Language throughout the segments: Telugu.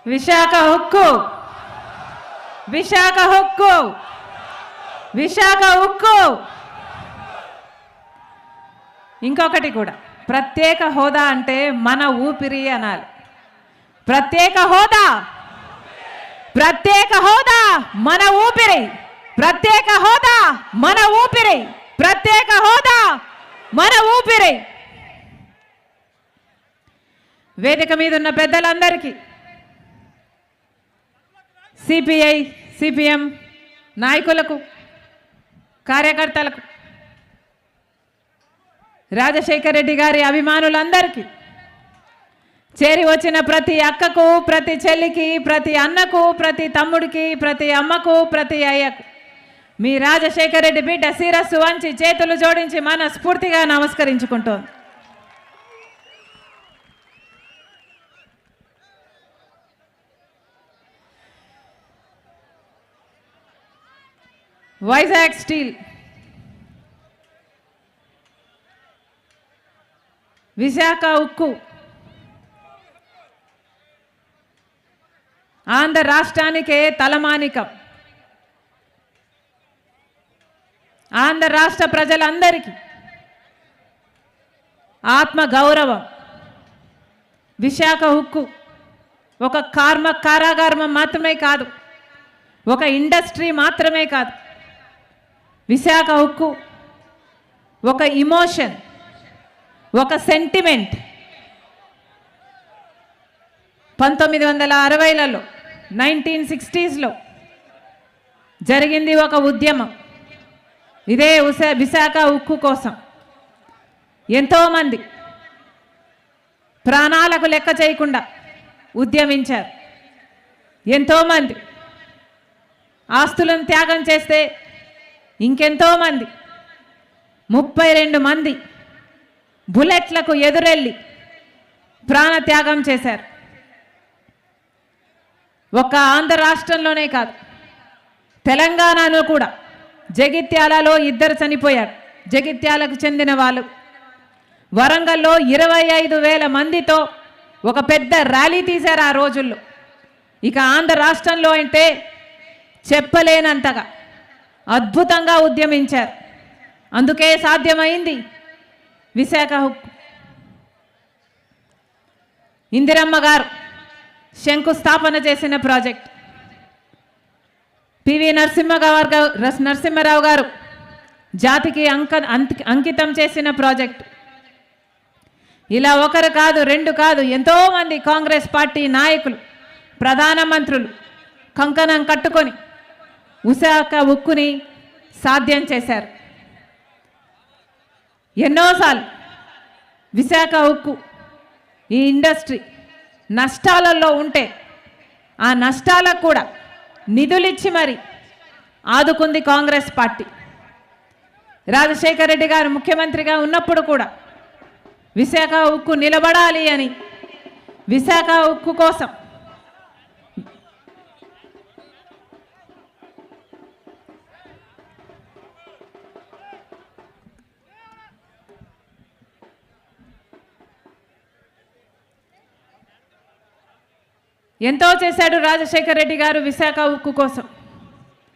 విశాఖ హక్కు, విశాఖ హక్కు, విశాఖ హక్కు. ఇంకొకటి కూడా, ప్రత్యేక హోదా అంటే మన ఊపిరి అనాలి. ప్రత్యేక హోదా, ప్రత్యేక హోదా మన ఊపిరి, ప్రత్యేక హోదా మన ఊపిరి, ప్రత్యేక హోదా మన ఊపిరి. వేదిక మీద ఉన్న పెద్దలందరికీ, సిపిఐ సిపిఎం నాయకులకు, కార్యకర్తలకు, రాజశేఖర్ రెడ్డి గారి అభిమానులందరికీ, చేరి వచ్చిన ప్రతి అక్కకు, ప్రతి చెల్లికి, ప్రతి అన్నకు, ప్రతి తమ్ముడికి, ప్రతి అమ్మకు, ప్రతి అయ్యకు మీ రాజశేఖర్ రెడ్డి బిడ్డ శిరస్సు వంచి చేతులు జోడించి మనస్ఫూర్తిగా నమస్కరించుకుంటోంది. వైజాగ్ స్టీల్, విశాఖ ఉక్కు ఆంధ్ర రాష్ట్రానికే తలమానికం. ఆంధ్ర రాష్ట్ర ప్రజలందరికీ ఆత్మ గౌరవం. విశాఖ ఉక్కు ఒక కారాగారం మాత్రమే కాదు, ఒక ఇండస్ట్రీ మాత్రమే కాదు. విశాఖ ఉక్కు ఒక ఇమోషన్, ఒక సెంటిమెంట్. 1960లలో 1960స్లో జరిగింది ఒక ఉద్యమం. ఇదే విశాఖ ఉక్కు కోసం ఎంతోమంది ప్రాణాలకు లెక్క చేయకుండా ఉద్యమించారు. ఎంతోమంది ఆస్తులను త్యాగం చేస్తే ఇంకెంతోమంది 32 మంది బుల్లెట్లకు ఎదురెళ్ళి ప్రాణత్యాగం చేశారు. ఒక్క ఆంధ్ర రాష్ట్రంలోనే కాదు, తెలంగాణలో కూడా జగిత్యాలలో 2 చనిపోయారు. జగిత్యాలకు చెందిన వాళ్ళు. వరంగల్లో 25,000 మందితో ఒక పెద్ద ర్యాలీ తీశారు ఆ రోజుల్లో. ఇక ఆంధ్ర రాష్ట్రంలో అంటే చెప్పలేనంతగా అద్భుతంగా ఉద్యమించారు. అందుకే సాధ్యమైంది విశాఖ హక్కు. ఇందిరమ్మ గారు శంకుస్థాపన చేసిన ప్రాజెక్ట్, పివి నరసింహారావు గారు జాతికి అంకితం చేసిన ప్రాజెక్ట్. ఇలా ఒకరు కాదు, 2 కాదు, ఎంతోమంది కాంగ్రెస్ పార్టీ నాయకులు, ప్రధానమంత్రులు కంకణం కట్టుకొని విశాఖ ఉక్కుని సాధ్యం చేశారు. ఎన్నోసార్లు విశాఖ ఉక్కు ఈ ఇండస్ట్రీ నష్టాలలో ఉంటే ఆ నష్టాలకు కూడా నిధులిచ్చి మరి ఆదుకుంది కాంగ్రెస్ పార్టీ. రాజశేఖర్ రెడ్డి గారు ముఖ్యమంత్రిగా ఉన్నప్పుడు కూడా విశాఖ ఉక్కు నిలబడాలి అని, విశాఖ ఉక్కు కోసం ఎంతో చేశాడు రాజశేఖర్ రెడ్డి గారు విశాఖ ఉక్కు కోసం.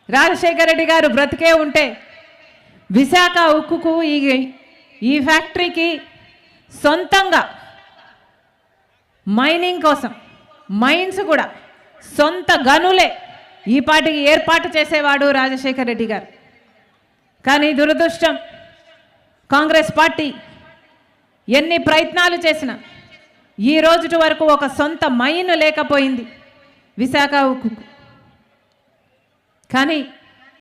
రాజశేఖర్ రెడ్డి గారు బ్రతికే ఉంటే విశాఖ ఉక్కుకు ఈ ఫ్యాక్టరీకి సొంతంగా మైనింగ్ కోసం మైన్స్ కూడా సొంత గనులే ఈ పాటికి ఏర్పాటు చేసేవాడు రాజశేఖర్ రెడ్డి గారు. కానీ దురదృష్టం, కాంగ్రెస్ పార్టీ ఎన్ని ప్రయత్నాలు చేసినా ఈ రోజు వరకు ఒక సొంత మైన్ లేకపోయింది విశాఖ ఉక్కు. కానీ